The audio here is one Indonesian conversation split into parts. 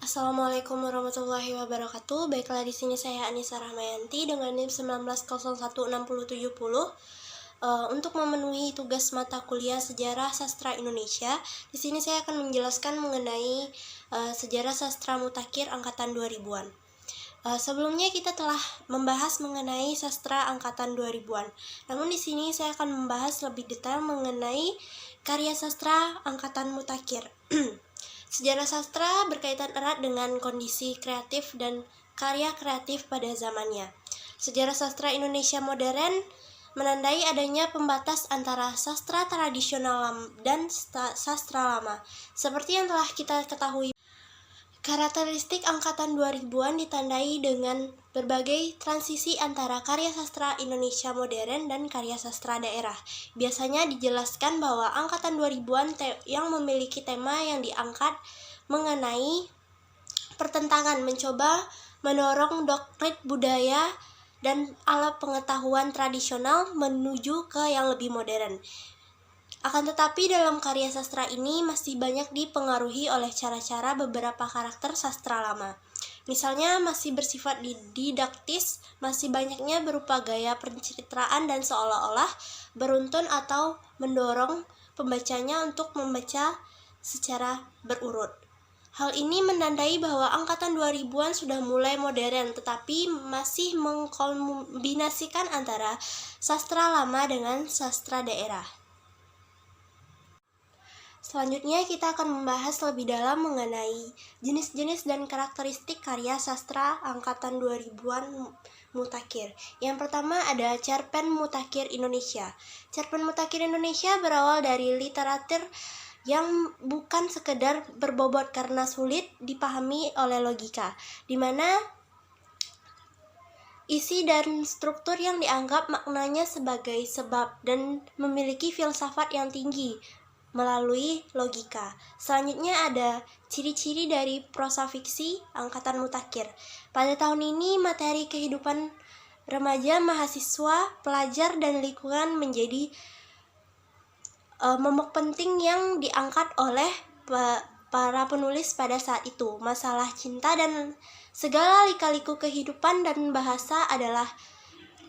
Assalamualaikum warahmatullahi wabarakatuh. Baiklah, di sini saya Anissa Rahmayanti dengan NIM 19016070 untuk memenuhi tugas mata kuliah Sejarah Sastra Indonesia. Di sini saya akan menjelaskan mengenai Sejarah Sastra Mutakhir angkatan 2000-an. Sebelumnya kita telah membahas mengenai sastra angkatan 2000-an. Namun di sini saya akan membahas lebih detail mengenai karya sastra angkatan mutakhir. Sejarah sastra berkaitan erat dengan kondisi kreatif dan karya kreatif pada zamannya. Sejarah sastra Indonesia modern menandai adanya pembatas antara sastra tradisional dan sastra lama. Seperti yang telah kita ketahui, karakteristik angkatan 2000-an ditandai dengan berbagai transisi antara karya sastra Indonesia modern dan karya sastra daerah. Biasanya dijelaskan bahwa angkatan 2000-an yang memiliki tema yang diangkat mengenai pertentangan, mencoba mendorong doktrin budaya dan alat pengetahuan tradisional menuju ke yang lebih modern. Akan tetapi dalam karya sastra ini masih banyak dipengaruhi oleh cara-cara beberapa karakter sastra lama. Misalnya masih bersifat didaktis, masih banyaknya berupa gaya pencitraan dan seolah-olah beruntun atau mendorong pembacanya untuk membaca secara berurut. Hal ini menandai bahwa angkatan 2000-an sudah mulai modern, tetapi masih mengkombinasikan antara sastra lama dengan sastra daerah. Selanjutnya kita akan membahas lebih dalam mengenai jenis-jenis dan karakteristik karya sastra angkatan 2000-an mutakhir. Yang pertama ada cerpen mutakhir Indonesia. Cerpen mutakhir Indonesia berawal dari literatur yang bukan sekedar berbobot karena sulit dipahami oleh logika, di mana isi dan struktur yang dianggap maknanya sebagai sebab dan memiliki filsafat yang tinggi melalui logika. Selanjutnya ada ciri-ciri dari prosa fiksi angkatan mutakhir. Pada tahun ini materi kehidupan remaja, mahasiswa, pelajar, dan lingkungan menjadi momok penting yang diangkat oleh para penulis pada saat itu. Masalah cinta dan segala lika-liku kehidupan dan bahasa adalah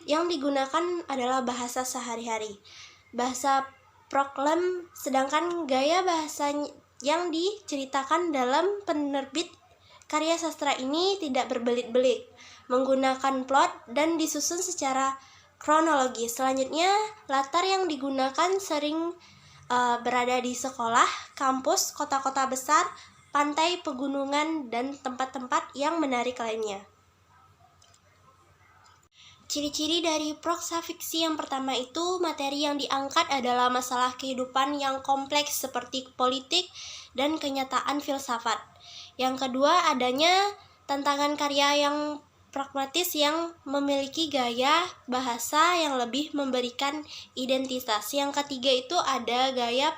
yang digunakan adalah bahasa sehari-hari, bahasa proklam, sedangkan gaya bahasa yang diceritakan dalam penerbit karya sastra ini tidak berbelit-belit, menggunakan plot dan disusun secara kronologis. Selanjutnya, latar yang digunakan sering berada di sekolah, kampus, kota-kota besar, pantai, pegunungan, dan tempat-tempat yang menarik lainnya. Ciri-ciri dari prosa fiksi yang pertama itu, materi yang diangkat adalah masalah kehidupan yang kompleks seperti politik dan kenyataan filsafat. Yang kedua, adanya tantangan karya yang pragmatis yang memiliki gaya bahasa yang lebih memberikan identitas. Yang ketiga itu ada gaya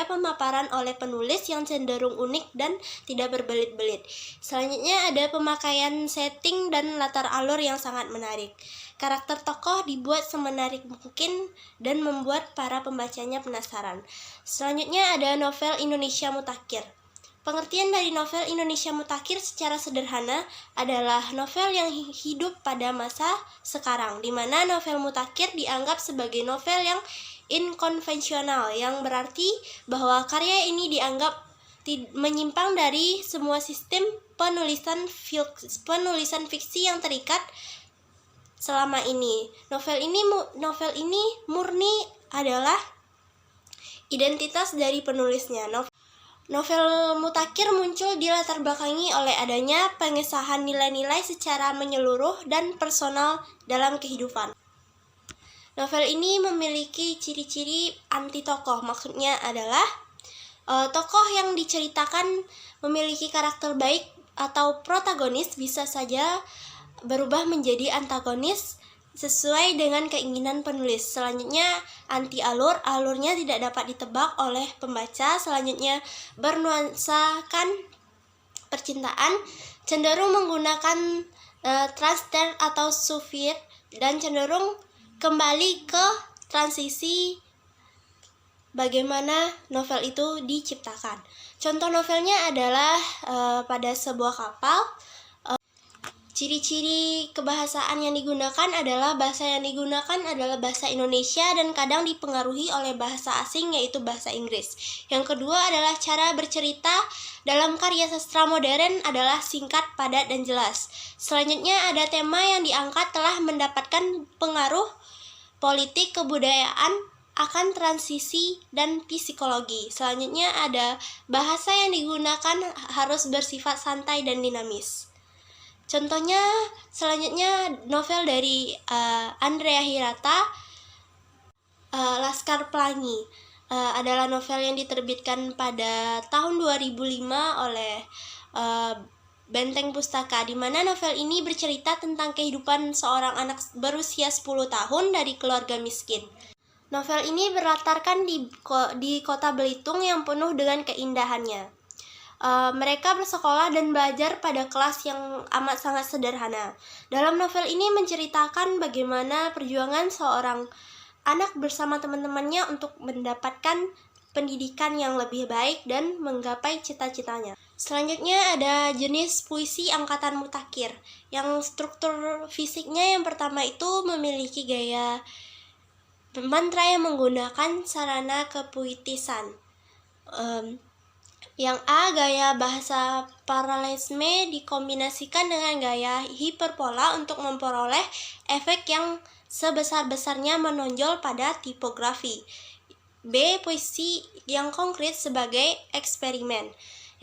pemaparan oleh penulis yang cenderung unik dan tidak berbelit-belit. Selanjutnya ada pemakaian setting dan latar alur yang sangat menarik. Karakter tokoh dibuat semenarik mungkin dan membuat para pembacanya penasaran. Selanjutnya ada novel Indonesia mutakhir. Pengertian dari novel Indonesia mutakhir secara sederhana adalah novel yang hidup pada masa sekarang, di mana novel mutakhir dianggap sebagai novel yang inkonvensional, yang berarti bahwa karya ini dianggap menyimpang dari semua sistem penulisan fiksi yang terikat selama ini. Novel ini murni adalah identitas dari penulisnya. Novel mutakhir muncul dilatar belakangi oleh adanya pengesahan nilai-nilai secara menyeluruh dan personal dalam kehidupan. Novel ini memiliki ciri-ciri anti tokoh, maksudnya adalah tokoh yang diceritakan memiliki karakter baik atau protagonis bisa saja berubah menjadi antagonis sesuai dengan keinginan penulis. Selanjutnya anti alurnya tidak dapat ditebak oleh pembaca. Selanjutnya bernuansakan percintaan, cenderung menggunakan transfer atau subvert dan cenderung kembali ke transisi bagaimana novel itu diciptakan. Contoh novelnya adalah pada sebuah kapal. Ciri-ciri kebahasaan yang digunakan adalah bahasa Indonesia dan kadang dipengaruhi oleh bahasa asing yaitu bahasa Inggris. Yang kedua adalah cara bercerita dalam karya sastra modern adalah singkat, padat, dan jelas. Selanjutnya ada tema yang diangkat telah mendapatkan pengaruh politik, kebudayaan, akan transisi, dan psikologi. Selanjutnya ada bahasa yang digunakan harus bersifat santai dan dinamis. Contohnya selanjutnya novel dari Andrea Hirata, Laskar Pelangi, adalah novel yang diterbitkan pada tahun 2005 oleh Benteng Pustaka, di mana novel ini bercerita tentang kehidupan seorang anak berusia 10 tahun dari keluarga miskin. Novel ini berlatarkan di kota Belitung yang penuh dengan keindahannya. Mereka bersekolah dan belajar pada kelas yang amat sangat sederhana. Dalam novel ini menceritakan bagaimana perjuangan seorang anak bersama teman-temannya untuk mendapatkan pendidikan yang lebih baik dan menggapai cita-citanya. Selanjutnya ada jenis puisi angkatan Mutakhir, yang struktur fisiknya yang pertama itu memiliki gaya mantra yang menggunakan sarana kepuitisan. Yang A, gaya bahasa paralesme dikombinasikan dengan gaya hiperbola untuk memperoleh efek yang sebesar-besarnya menonjol pada tipografi. B, puisi yang konkret sebagai eksperimen.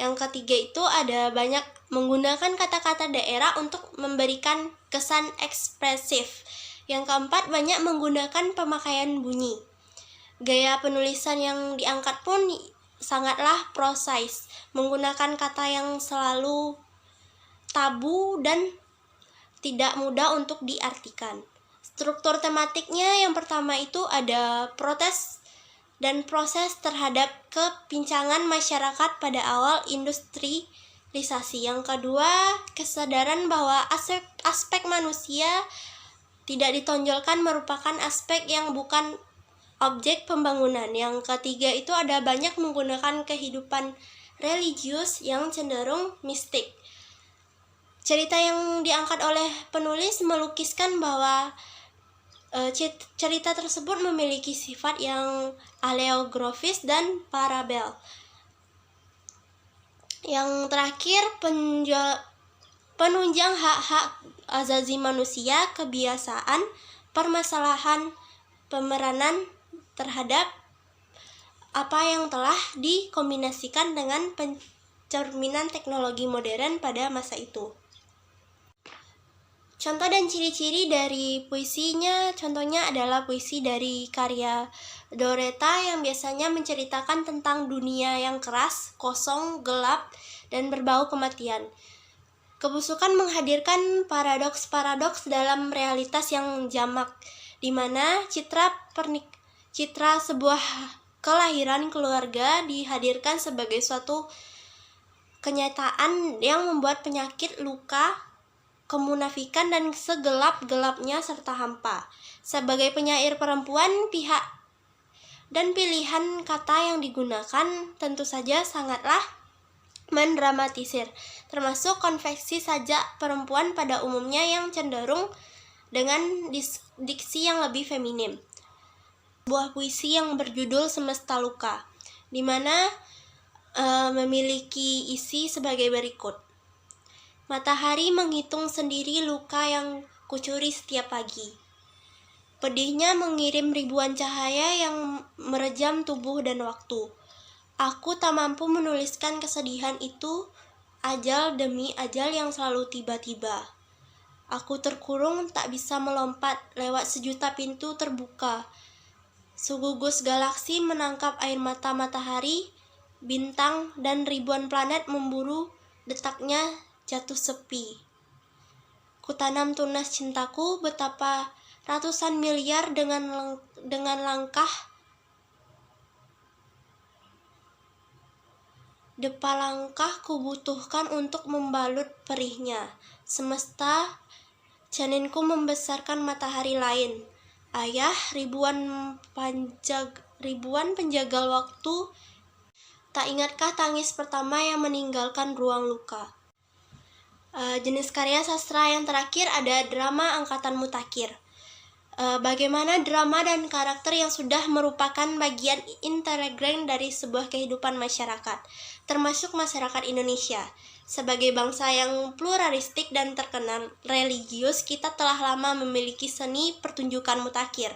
Yang ketiga itu ada banyak menggunakan kata-kata daerah untuk memberikan kesan ekspresif. Yang keempat, banyak menggunakan pemakaian bunyi. Gaya penulisan yang diangkat pun sangatlah prosais, menggunakan kata yang selalu tabu dan tidak mudah untuk diartikan. Struktur tematiknya yang pertama itu ada protes dan proses terhadap kepincangan masyarakat pada awal industrialisasi. Yang kedua, kesadaran bahwa aspek manusia tidak ditonjolkan merupakan aspek yang bukan objek pembangunan. Yang ketiga itu ada banyak menggunakan kehidupan religius yang cenderung mistik. Cerita yang diangkat oleh penulis melukiskan bahwa cerita tersebut memiliki sifat yang aleografis dan parabel. Yang terakhir, penunjang hak-hak azazi manusia, kebiasaan, permasalahan, pemeranan terhadap apa yang telah dikombinasikan dengan pencerminan teknologi modern pada masa itu. Contoh dan ciri-ciri dari puisinya, contohnya adalah puisi dari karya Doretta yang biasanya menceritakan tentang dunia yang keras, kosong, gelap, dan berbau kematian. Kebusukan menghadirkan paradoks-paradoks dalam realitas yang jamak, di mana citra sebuah kelahiran keluarga dihadirkan sebagai suatu kenyataan yang membuat penyakit, luka, kemunafikan, dan segelap-gelapnya serta hampa. Sebagai penyair perempuan, pilihan kata yang digunakan tentu saja sangatlah mendramatisir, termasuk konveksi sajak perempuan pada umumnya yang cenderung dengan diksi yang lebih feminim. Sebuah puisi yang berjudul Semesta Luka, di mana memiliki isi sebagai berikut. Matahari menghitung sendiri luka yang kucuri setiap pagi. Pedihnya mengirim ribuan cahaya yang merejam tubuh dan waktu. Aku tak mampu menuliskan kesedihan itu, ajal demi ajal yang selalu tiba-tiba. Aku terkurung tak bisa melompat lewat sejuta pintu terbuka. Segugus galaksi menangkap air mata matahari, bintang dan ribuan planet memburu detaknya jatuh sepi. Kutanam tunas cintaku betapa ratusan miliar dengan langkah kubutuhkan untuk membalut perihnya. Semesta, janinku membesarkan matahari lain. Ayah, ribuan penjagal waktu, tak ingatkah tangis pertama yang meninggalkan ruang luka? Jenis karya sastra yang terakhir ada drama Angkatan Mutakhir. Bagaimana drama dan karakter yang sudah merupakan bagian integral dari sebuah kehidupan masyarakat, termasuk masyarakat Indonesia. Sebagai bangsa yang pluralistik dan terkenal religius, kita telah lama memiliki seni pertunjukan mutakhir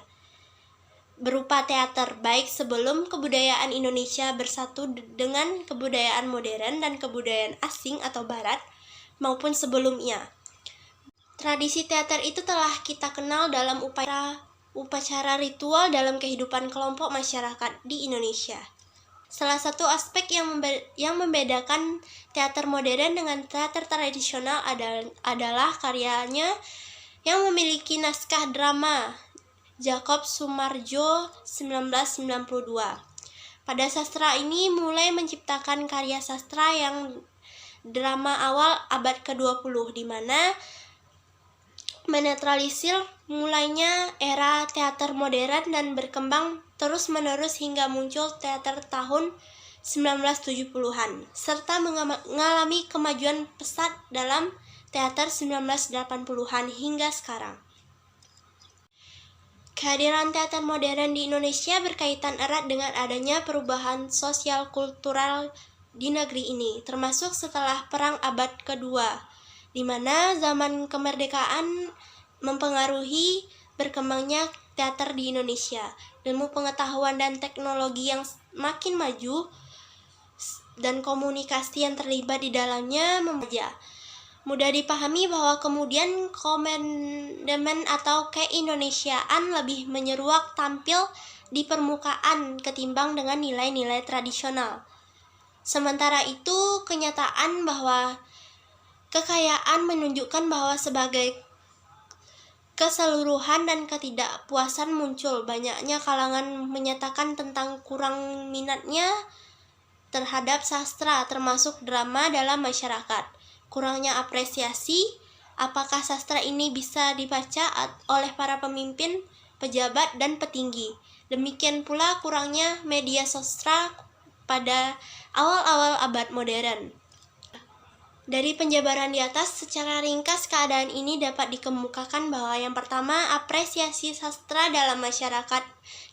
berupa teater, baik sebelum kebudayaan Indonesia bersatu dengan kebudayaan modern dan kebudayaan asing atau barat, maupun sebelumnya. Tradisi teater itu telah kita kenal dalam upacara ritual dalam kehidupan kelompok masyarakat di Indonesia. Salah satu aspek yang membedakan teater modern dengan teater tradisional adalah karyanya yang memiliki naskah drama Jacob Sumarjo 1992. Pada sastra ini mulai menciptakan karya sastra yang drama awal abad ke-20, di mana menetralisir mulainya era teater modern dan berkembang terus-menerus hingga muncul teater tahun 1970-an, serta mengalami kemajuan pesat dalam teater 1980-an hingga sekarang. Kehadiran teater modern di Indonesia berkaitan erat dengan adanya perubahan sosial kultural di negeri ini, termasuk setelah Perang Abad Kedua, di mana zaman kemerdekaan mempengaruhi berkembangnya teater di Indonesia. Ilmu pengetahuan dan teknologi yang makin maju dan komunikasi yang terlibat di dalamnya mudah dipahami bahwa kemudian komandemen atau keindonesiaan lebih menyeruak tampil di permukaan ketimbang dengan nilai-nilai tradisional. Sementara itu, kenyataan bahwa kekayaan menunjukkan bahwa sebagai keseluruhan dan ketidakpuasan muncul. Banyaknya kalangan menyatakan tentang kurang minatnya terhadap sastra, termasuk drama dalam masyarakat. Kurangnya apresiasi, apakah sastra ini bisa dibaca oleh para pemimpin, pejabat, dan petinggi. Demikian pula kurangnya media sastra pada awal-awal abad modern. Dari penjabaran di atas, secara ringkas keadaan ini dapat dikemukakan bahwa yang pertama, apresiasi sastra dalam masyarakat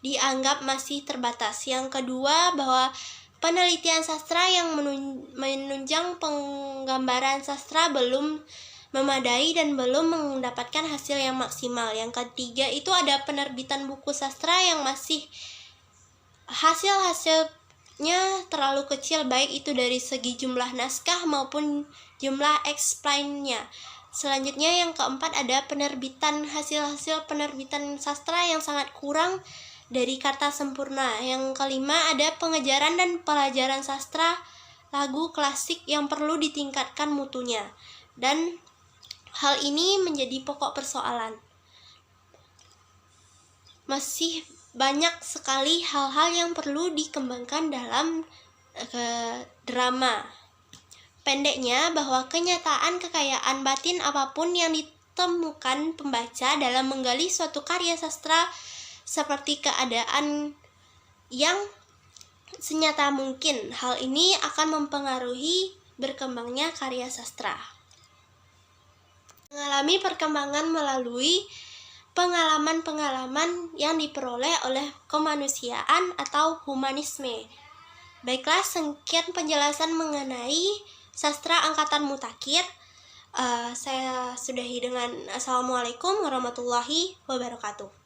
dianggap masih terbatas. Yang kedua, bahwa penelitian sastra yang menunjang penggambaran sastra belum memadai dan belum mendapatkan hasil yang maksimal. Yang ketiga, itu ada penerbitan buku sastra yang masih hasil-hasilnya terlalu kecil, baik itu dari segi jumlah naskah maupun jumlah explain-nya. Selanjutnya yang keempat ada hasil-hasil penerbitan sastra yang sangat kurang dari kata sempurna. Yang kelima ada pengejaran dan pelajaran sastra lagu klasik yang perlu ditingkatkan mutunya. Dan hal ini menjadi pokok persoalan. Masih banyak sekali hal-hal yang perlu dikembangkan dalam drama. Pendeknya, bahwa kenyataan kekayaan batin apapun yang ditemukan pembaca dalam menggali suatu karya sastra seperti keadaan yang senyata mungkin. Hal ini akan mempengaruhi berkembangnya karya sastra. Mengalami perkembangan melalui pengalaman-pengalaman yang diperoleh oleh kemanusiaan atau humanisme. Baiklah, sekian penjelasan mengenai sastra Angkatan Mutakhir. Saya sudahi dengan Assalamualaikum warahmatullahi wabarakatuh.